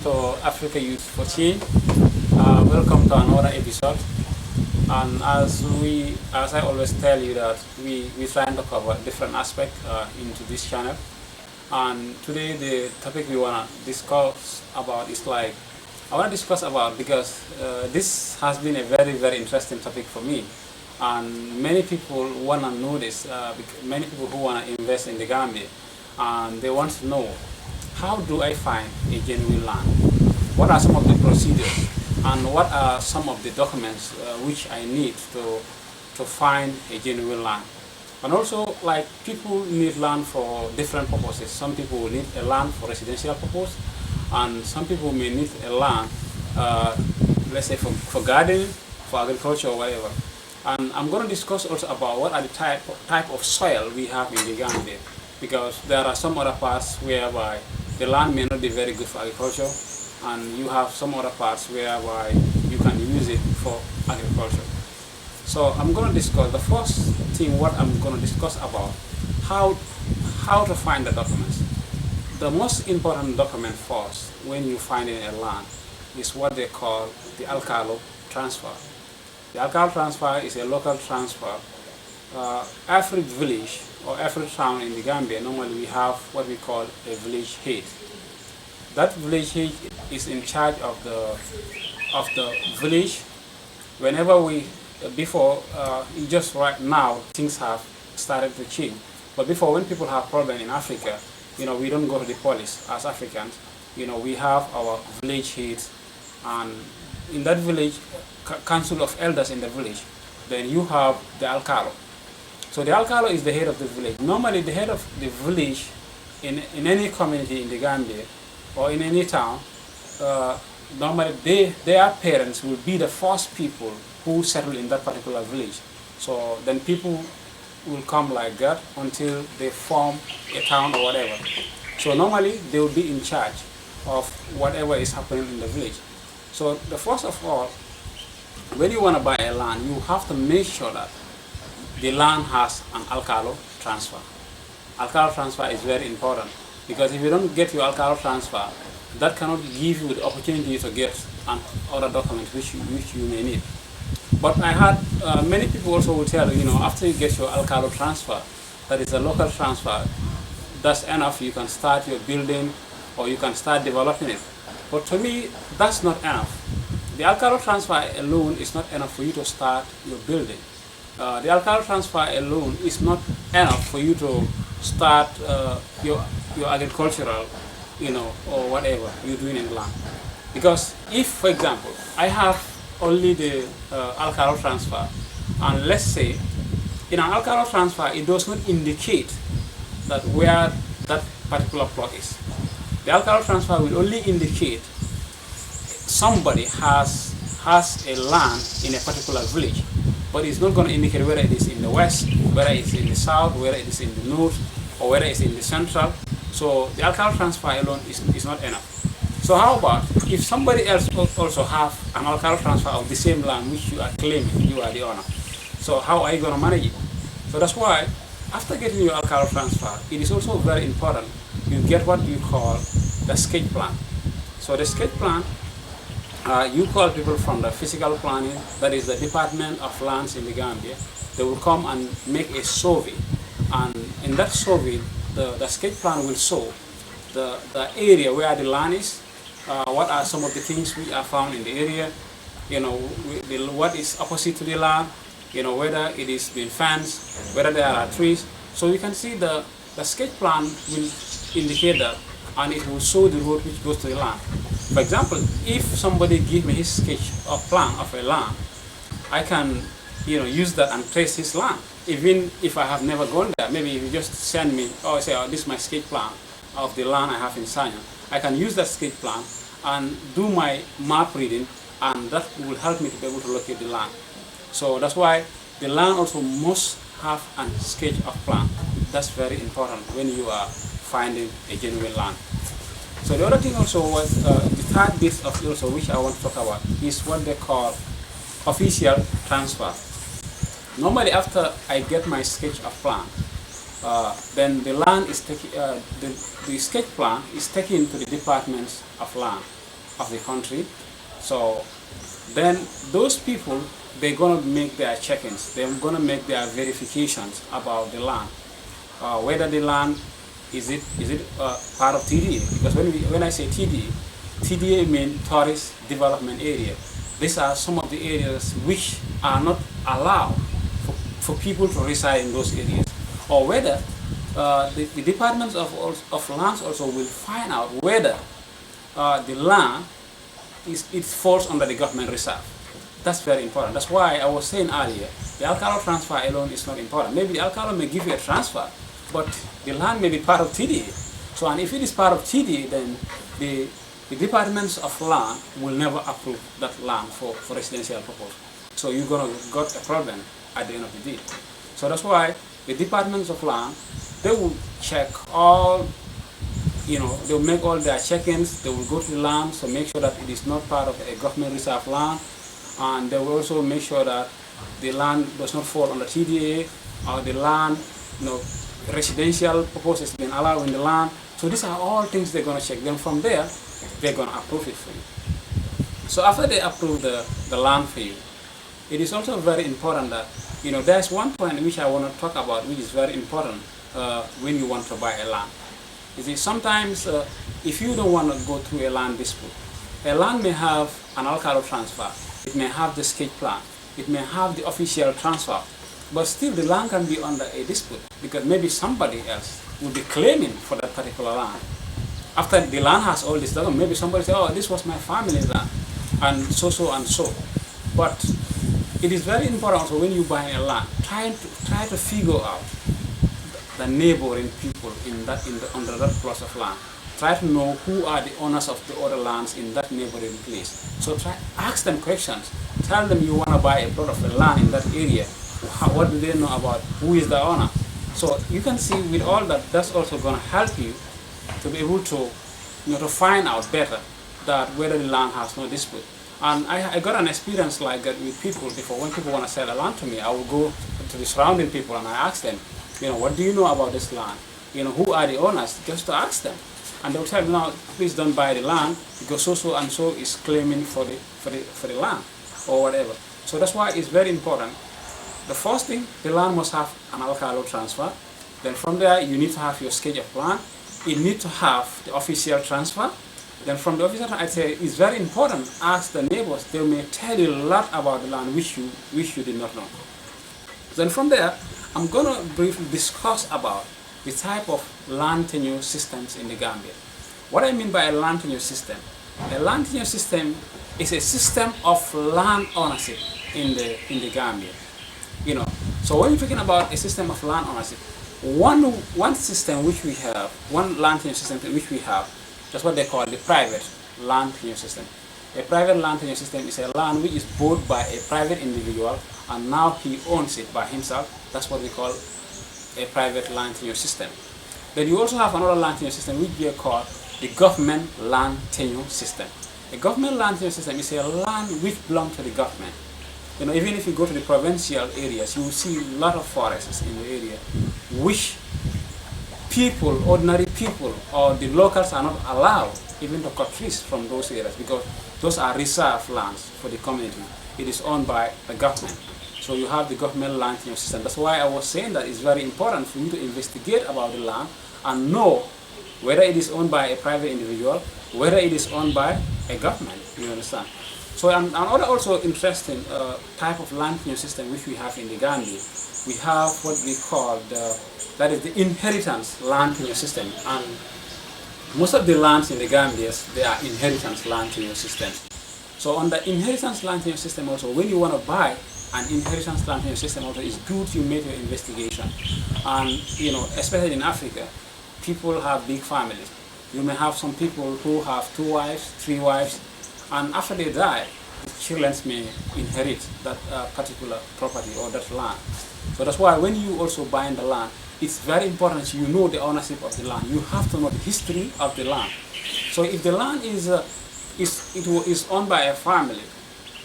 to Africa Youth for Change. Welcome to another episode. And as I always tell you that we trying to cover different aspects into this channel. And today the topic we wanna discuss about is like I wanna discuss about because this has been a very interesting topic for me. And many people wanna know this. Many people who wanna invest in the Gambia, and they want to know, how do I find a genuine land? What are some of the procedures, and what are some of the documents which I need to find a genuine land? And also, like, people need land for different purposes. Some people will need a land for residential purpose, and some people may need a land, let's say, for gardening, for agriculture, or whatever. And I'm going to discuss also about what are the type of soil we have in the Gambia, because there are some other parts whereby the land may not be very good for agriculture, and you have some other parts whereby you can use it for agriculture. So I'm going to discuss the first thing. What I'm going to discuss about how to find the documents. The most important document first when you find in a land is what they call the alcalo transfer. The alcalo transfer is a local transfer. Every village or every town in the Gambia, normally we have what we call a village head. That village head is in charge of the village. Whenever just right now things have started to change. But before, when people have problem in Africa, we don't go to the police as Africans. We have our village heads, and in that village, council of elders in the village. Then you have the alcalo. So the alcalo is the head of the village. Normally, the head of the village in any community in the Gambia or in any town, normally their parents will be the first people who settle in that particular village. So then people will come like that until they form a town or whatever. So normally they will be in charge of whatever is happening in the village. So the first of all, when you want to buy a land, you have to make sure that the land has an alcalo transfer. Alcalo transfer is very important, because if you don't get your alcalo transfer, that cannot give you the opportunity to get other documents which you may need. But I had many people also will tell you, after you get your alcalo transfer, that is a local transfer, that's enough. You can start your building or you can start developing it. But to me, that's not enough. The alcalo transfer alone is not enough for you to start your building. The alcalo transfer alone is not enough for you to start your agricultural, or whatever you're doing in land. Because if, for example, I have only the alcalo transfer, and let's say in an alcalo transfer it does not indicate that where that particular plot is. The alcalo transfer will only indicate somebody has a land in a particular village, but it's not going to indicate whether it is in the west, whether it's in the south, whether it is in the north, or whether it's in the central. So the alcalo transfer alone is not enough. So how about if somebody else also have an alcalo transfer of the same land which you are claiming you are the owner? So how are you going to manage it? So that's why after getting your alcalo transfer, it is also very important you get what you call the sketch plan. So the sketch plan, you call people from the physical planning, that is the Department of Lands in the Gambia. They will come and make a survey, and in that survey the sketch plan will show the area where the land is, what are some of the things which are found in the area, what is opposite to the land, whether it is being fenced, whether there are trees. So you can see the sketch plan will indicate that, and it will show the road which goes to the land. For example, if somebody give me his sketch or plan of a land, I can use that and trace his land. Even if I have never gone there, maybe if you just send me, say, this is my sketch plan of the land I have in Sanya, I can use that sketch plan and do my map reading, and that will help me to be able to locate the land. So that's why the land also must have a sketch of plan. That's very important when you are finding a genuine land. So the other thing also was the third bit of also which I want to talk about is what they call official transfer. Normally, after I get my sketch of plan, then the land is taken, the sketch plan is taken to the Departments of Land. of the country. So then those people, they're gonna make their check-ins, they're gonna make their verifications about the land, whether the land is it part of TDA, because when I say TDA, TDA means Tourist Development Area. These are some of the areas which are not allowed for people to reside in those areas, or whether the departments of lands also will find out whether the land it falls under the government reserve. That's very important. That's why I was saying earlier, the alcalde transfer alone is not important. Maybe the alcalde may give you a transfer, but the land may be part of TDA. So, and if it is part of TDA, then the departments of land will never approve that land for residential purpose. So you're gonna got a problem at the end of the day. So that's why the departments of land, they will check all, they'll make all their check-ins, they will go to the land, so make sure that it is not part of a government reserve land, and they will also make sure that the land does not fall under TDA, or the land, residential purpose has been allowed in the land. So these are all things they're going to check. Then from there, they're going to approve it for you. So after they approve the land for you, it is also very important that, there's one point which I want to talk about, which is very important when you want to buy a land. You see, sometimes if you don't want to go through a land dispute, a land may have an alcalde transfer, it may have the sketch plan, it may have the official transfer, but still the land can be under a dispute because maybe somebody else will be claiming for that particular land. After the land has all this done, maybe somebody say, oh, this was my family's land, and so and so. But it is very important also when you buy a land, try to figure out the neighboring people under that plot of land. Try to know who are the owners of the other lands in that neighboring place. So ask them questions. Tell them you want to buy a plot of the land in that area. What do they know about who is the owner? So you can see with all that, that's also going to help you to be able to, to find out better that whether the land has no dispute. And I got an experience like that with people before. When people want to sell a land to me, I will go to the surrounding people and I ask them, what do you know about this land? Who are the owners? Just to ask them. And they'll tell me, no, please don't buy the land because so and so is claiming for the land or whatever. So that's why it's very important. The first thing, the land must have an alcalde transfer. Then from there, you need to have your sketch of plan. You need to have the official transfer. Then from the official transfer, I'd say it's very important. Ask the neighbors. They may tell you a lot about the land which you did not know. Then from there, I'm going to briefly discuss about the type of land tenure systems in the Gambia. What I mean by a land tenure system, a land tenure system is a system of land ownership in the Gambia. So when you're talking about a system of land ownership, one system which we have, one land tenure system which we have, that's what they call the private land tenure system. A private land tenure system is a land which is bought by a private individual and now he owns it by himself. That's what we call a private land tenure system. Then you also have another land tenure system which we call the government land tenure system. A government land tenure system is a land which belongs to the government. Even if you go to the provincial areas, you will see a lot of forests in the area, which people, ordinary people, or the locals are not allowed even to cut trees from those areas because those are reserved lands for the community. It is owned by the government. So you have the government land tenure system. That's why I was saying that it's very important for you to investigate about the land and know whether it is owned by a private individual, whether it is owned by a government. You understand? So another also interesting type of land tenure system which we have in the Gambia, we have what we call that is the inheritance land tenure system. And most of the lands in the Gambia, they are inheritance land tenure systems. So on the inheritance land tenure system also, when you want to buy an inheritance land tenure system also, it's good you make your investigation. And especially in Africa, people have big families. You may have some people who have 2 wives, 3 wives, and after they die, the children may inherit that particular property or that land. So that's why when you also buy the land, it's very important you know the ownership of the land. You have to know the history of the land. So if the land is owned by a family,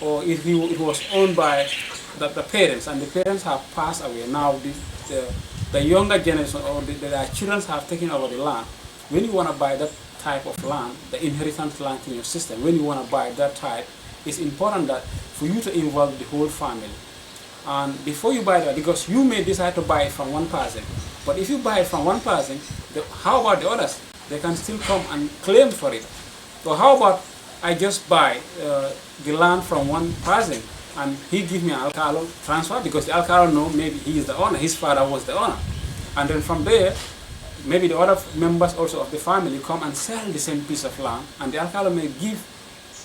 or if it was owned by the parents, and the parents have passed away, now the younger generation or their children have taken over the land, when you want to buy that type of land, the inheritance land in your system, when you want to buy that type, it's important that for you to involve the whole family. And before you buy that, because you may decide to buy it from one person, but if you buy it from one person, how about the others? They can still come and claim for it. So how about I just buy the land from one person and he give me an alcalo transfer, because the alcalo know maybe he is the owner, his father was the owner. And then from there, maybe the other members also of the family come and sell the same piece of land, and the alcalo may give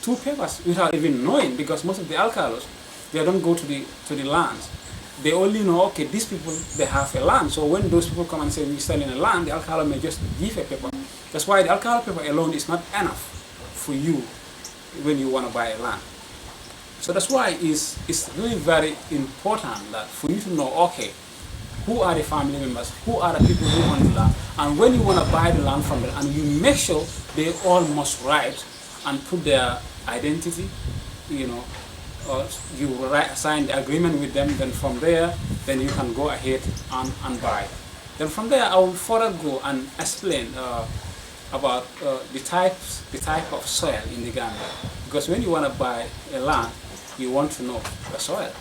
two papers without even knowing, because most of the alcalos, they don't go to the lands. They only know, okay, these people, they have a land. So when those people come and say we're selling a land, the alcalo may just give a paper. That's why the alcalo paper alone is not enough for you when you want to buy a land. So that's why it's really very important that for you to know, okay, who are the family members, who are the people who own the land, and when you want to buy the land from them, and you make sure they all must write and put their identity, you know, or you sign the agreement with them. Then from there, then you can go ahead and buy. Then from there, I will further go and explain about the type of soil in the Gambia. Because when you want to buy a land, you want to know the soil.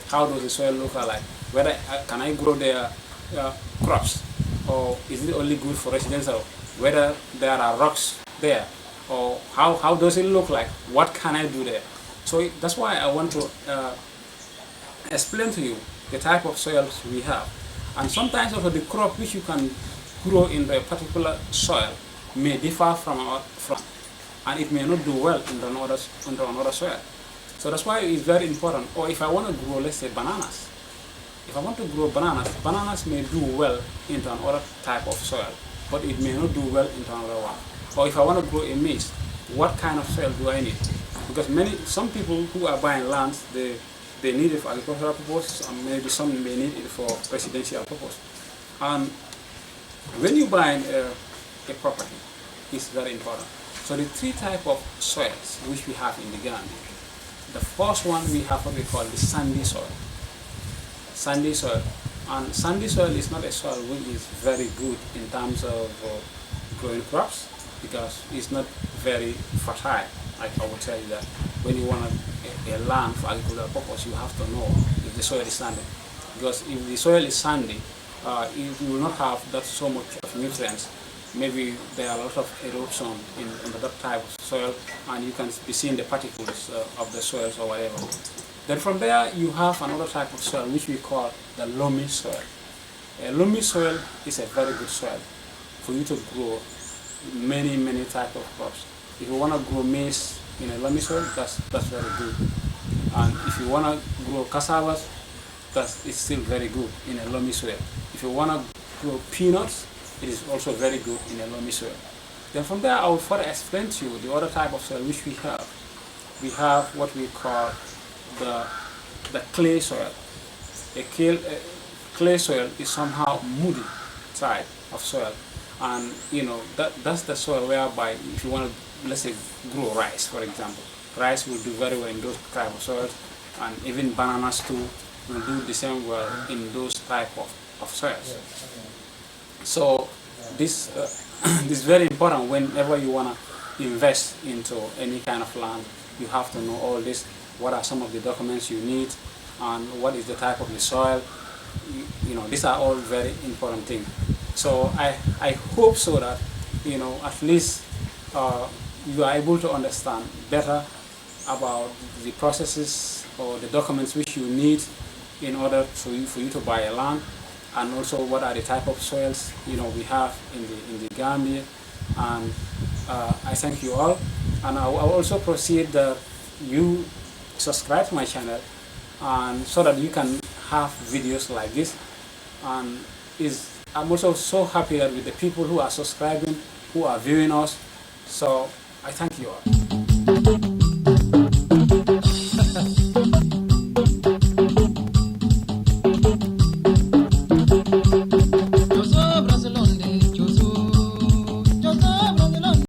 How does the soil look like? Whether can I grow their crops, or is it only good for residential? Whether there are rocks there, or how does it look like? What can I do there? So that's why I want to explain to you the type of soils we have. And sometimes also the crop which you can grow in the particular soil may differ from and it may not do well in another soil. So that's why it's very important. Or if I want to grow, let's say, bananas. If I want to grow bananas may do well into another type of soil, but it may not do well into another one. Or if I want to grow a maize, what kind of soil do I need? Because some people who are buying lands, they need it for agricultural purposes, and maybe some may need it for residential purpose. And when you buy a property, it's very important. So the three types of soils which we have in the Gambia. The first one, we have what we call the sandy soil. Sandy soil. And sandy soil is not a soil which is very good in terms of growing crops, because it's not very fertile. Like I will tell you that when you want a land for agricultural purpose, you have to know if the soil is sandy. Because if the soil is sandy, you will not have that so much of nutrients. Maybe there are a lot of erosion in that type of soil, and you can be seeing the particles of the soils or whatever. Then from there, you have another type of soil which we call the loamy soil. A loamy soil is a very good soil for you to grow many types of crops. If you want to grow maize in a loamy soil, that's very good. And if you want to grow cassavas, it's still very good in a loamy soil. If you want to grow peanuts, it is also very good in a loamy soil. Then from there, I will further explain to you the other type of soil which we have. We have what we call the clay soil. A clay soil is somehow moody type of soil, and you know that's the soil whereby if you want to, let's say, grow rice, for example, rice will do very well in those type of soils, and even bananas too will do the same well in those type of soils. So this is very important whenever you want to invest into any kind of land. You have to know all this. What are some of the documents you need, and what is the type of the soil? You know, these are all very important things. So I hope so that, you know, at least you are able to understand better about the processes or the documents which you need in order for you to buy a land, and also what are the type of soils, you know, we have in the Gambia. And I thank you all, and I will also proceed that you subscribe to my channel, and so that you can have videos like this. And I'm also so happy that with the people who are subscribing, who are viewing us. So I thank you all.